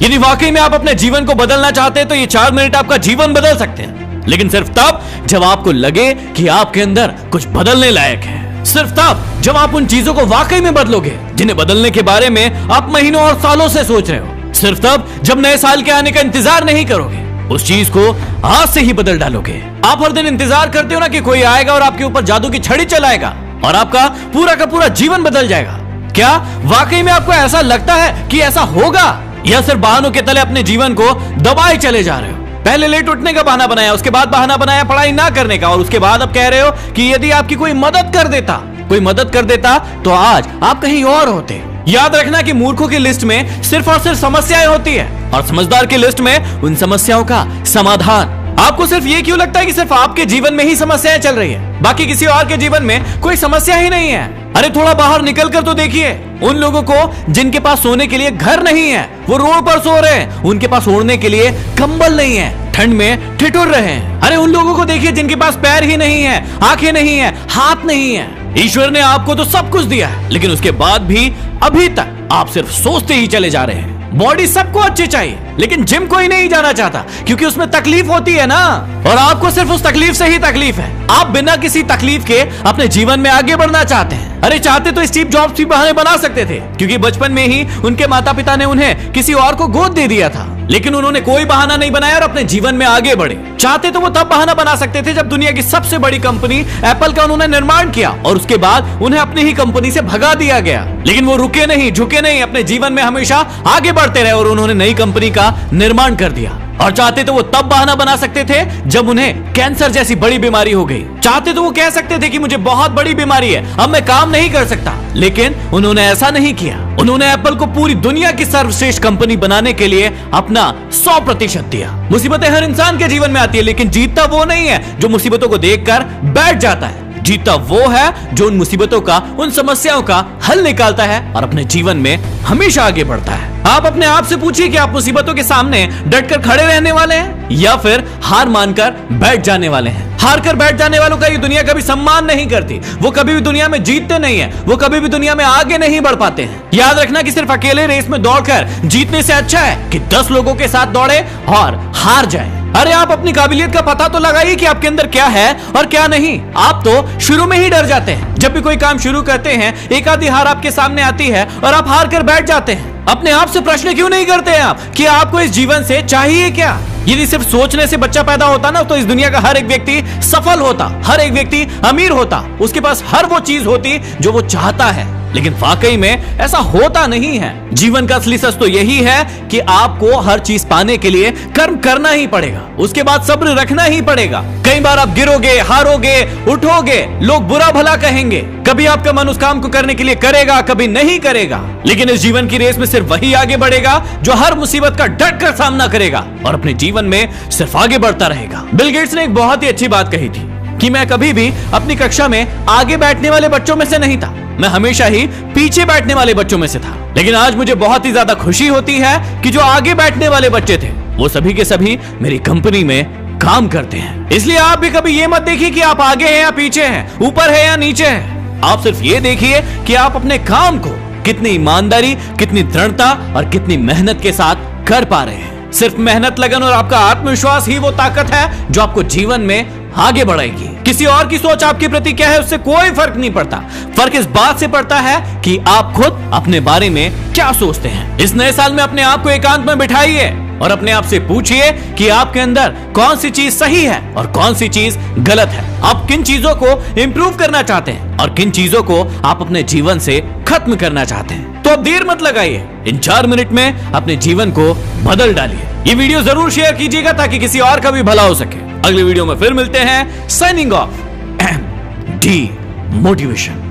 यदि वाकई में आप अपने जीवन को बदलना चाहते हैं तो ये 4 मिनट आपका जीवन बदल सकते हैं, लेकिन सिर्फ तब जब आपको लगे कि आपके अंदर कुछ बदलने लायक है। सिर्फ तब जब आप उन चीजों को वाकई में बदलोगे जिन्हें बदलने के बारे में आप महीनों और सालों से सोच रहे हो। सिर्फ तब जब नए साल के आने का इंतजार नहीं करोगे, उस चीज को आज से ही बदल डालोगे। आप हर दिन इंतजार करते हो ना कि कोई आएगा और आपके ऊपर जादू की छड़ी चलाएगा और आपका पूरा का पूरा जीवन बदल जाएगा। क्या वाकई में आपको ऐसा लगता है कि ऐसा होगा, या सिर्फ बहानों के तले अपने जीवन को दबाए चले जा रहे हो? पहले लेट उठने का बहाना बनाया, उसके बाद बहाना बनाया पढ़ाई ना करने का, और उसके बाद अब कह रहे हो कि यदि आपकी कोई मदद कर देता तो आज आप कहीं और होते। याद रखना कि मूर्खों की लिस्ट में सिर्फ और सिर्फ समस्याएं होती है और समझदार की लिस्ट में उन समस्याओं का समाधान। आपको सिर्फ ये क्यों लगता है कि सिर्फ आपके जीवन में ही समस्याएं चल रही है, बाकी किसी और के जीवन में कोई समस्या ही नहीं है? अरे थोड़ा बाहर निकल कर तो देखिए उन लोगों को जिनके पास सोने के लिए घर नहीं है, वो रोड पर सो रहे हैं, उनके पास ओढ़ने के लिए कंबल नहीं है, ठंड में ठिठुर रहे हैं। अरे उन लोगों को देखिए जिनके पास पैर ही नहीं है, आंखें नहीं है, हाथ नहीं है। ईश्वर ने आपको तो सब कुछ दिया है, लेकिन उसके बाद भी अभी तक आप सिर्फ सोचते ही चले जा रहे हैं। बॉडी सबको अच्छी चाहिए, लेकिन जिम कोई नहीं जाना चाहता क्योंकि उसमें तकलीफ होती है ना, और आपको सिर्फ उस तकलीफ से ही तकलीफ है। आप बिना किसी तकलीफ के अपने जीवन में आगे बढ़ना चाहते हैं। अरे चाहते तो स्टीव जॉब्स भी बहाने बना सकते थे, क्योंकि बचपन में ही उनके माता पिता ने उन्हें किसी और को गोद दे दिया था, लेकिन उन्होंने कोई बहाना नहीं बनाया और अपने जीवन में आगे बढ़े। चाहते तो वो तब बहाना बना सकते थे जब दुनिया की सबसे बड़ी कंपनी एप्पल का उन्होंने निर्माण किया और उसके बाद उन्हें अपनी ही कंपनी से भगा दिया गया, लेकिन वो रुके नहीं, झुके नहीं, अपने जीवन में हमेशा आगे बढ़ते रहे और उन्होंने नई कंपनी का निर्माण कर दिया। और चाहते तो वो तब बहाना बना सकते थे जब उन्हें कैंसर जैसी बड़ी बीमारी हो गई। चाहते तो वो कह सकते थे कि मुझे बहुत बड़ी बीमारी है, अब मैं काम नहीं कर सकता, लेकिन उन्होंने ऐसा नहीं किया। उन्होंने एप्पल को पूरी दुनिया की सर्वश्रेष्ठ कंपनी बनाने के लिए अपना 100% दिया। मुसीबतें हर इंसान के जीवन में आती है, लेकिन जीतता वो नहीं है जो मुसीबतों को देखकर बैठ जाता है। जीतता वो है जो उन मुसीबतों का, उन समस्याओं का हल निकालता है और अपने जीवन में हमेशा आगे बढ़ता है। आप अपने आप से पूछिए कि आप मुसीबतों के सामने डटकर खड़े रहने वाले हैं या फिर हार मानकर बैठ जाने वाले हैं। हार कर बैठ जाने वालों का ये दुनिया कभी सम्मान नहीं करती, वो कभी भी दुनिया में जीतते नहीं है, वो कभी भी दुनिया में आगे नहीं बढ़ पाते हैं। याद रखना कि सिर्फ अकेले रेस में दौड़कर जीतने से अच्छा है कि 10 लोगों के साथ दौड़े और हार जाए। अरे आप अपनी काबिलियत का पता तो लगाइए कि आपके अंदर क्या है और क्या नहीं। आप तो शुरू में ही डर जाते हैं। जब भी कोई काम शुरू करते हैं, एक आधी हार आपके सामने आती है और आप हार कर बैठ जाते हैं। अपने आप से प्रश्न क्यों नहीं करते हैं आप कि आपको इस जीवन से चाहिए क्या? यदि सिर्फ सोचने से बच्चा पैदा होता ना, तो इस दुनिया का हर एक व्यक्ति सफल होता, हर एक व्यक्ति अमीर होता, उसके पास हर वो चीज होती जो वो चाहता है। लेकिन वाकई में ऐसा होता नहीं है। जीवन का असली सच तो यही है कि आपको हर चीज पाने के लिए कर्म करना ही पड़ेगा, उसके बाद सब्र रखना ही पड़ेगा। कई बार आप गिरोगे, हारोगे, उठोगे, लोग बुरा भला कहेंगे, कभी आपका मन उस काम को करने के लिए करेगा, कभी नहीं करेगा, लेकिन इस जीवन की रेस में सिर्फ वही आगे बढ़ेगा जो हर मुसीबत का डट कर सामना करेगा और अपने जीवन में सिर्फ आगे बढ़ता रहेगा। बिल गेट्स ने एक बहुत ही अच्छी बात कही थी कि मैं कभी भी अपनी कक्षा में आगे बैठने वाले बच्चों में से नहीं था, मैं हमेशा ही पीछे बैठने वाले बच्चों में से था। लेकिन आज मुझे बहुत ही ज्यादा खुशी होती है कि जो आगे बैठने वाले बच्चे थे वो सभी के सभी मेरी कंपनी में काम करते हैं। इसलिए आप भी कभी ये मत देखिए कि आप आगे हैं या पीछे हैं, ऊपर है या नीचे हैं। आप सिर्फ ये देखिए कि आप अपने काम को कितनी ईमानदारी, कितनी दृढ़ता और कितनी मेहनत के साथ कर पा रहे हैं। सिर्फ मेहनत, लगन और आपका आत्मविश्वास ही वो ताकत है जो आपको जीवन में आगे बढ़ाएगी। किसी और की सोच आपके प्रति क्या है उससे कोई फर्क नहीं पड़ता। फर्क इस बात से पड़ता है कि आप खुद अपने बारे में क्या सोचते हैं। इस नए साल में अपने आप को एकांत में बिठाइए और अपने आप से पूछिए कि आपके अंदर कौन सी चीज सही है और कौन सी चीज गलत है। आप किन चीजों को इंप्रूव करना चाहते हैं और किन चीजों को आप अपने जीवन से खत्म करना चाहते हैं। तो अब देर मत लगाइए, इन 4 मिनट में अपने जीवन को बदल डालिए। ये वीडियो जरूर शेयर कीजिएगा ताकि किसी और का भी भला हो सके। अगले वीडियो में फिर मिलते हैं। Signing off, D motivation.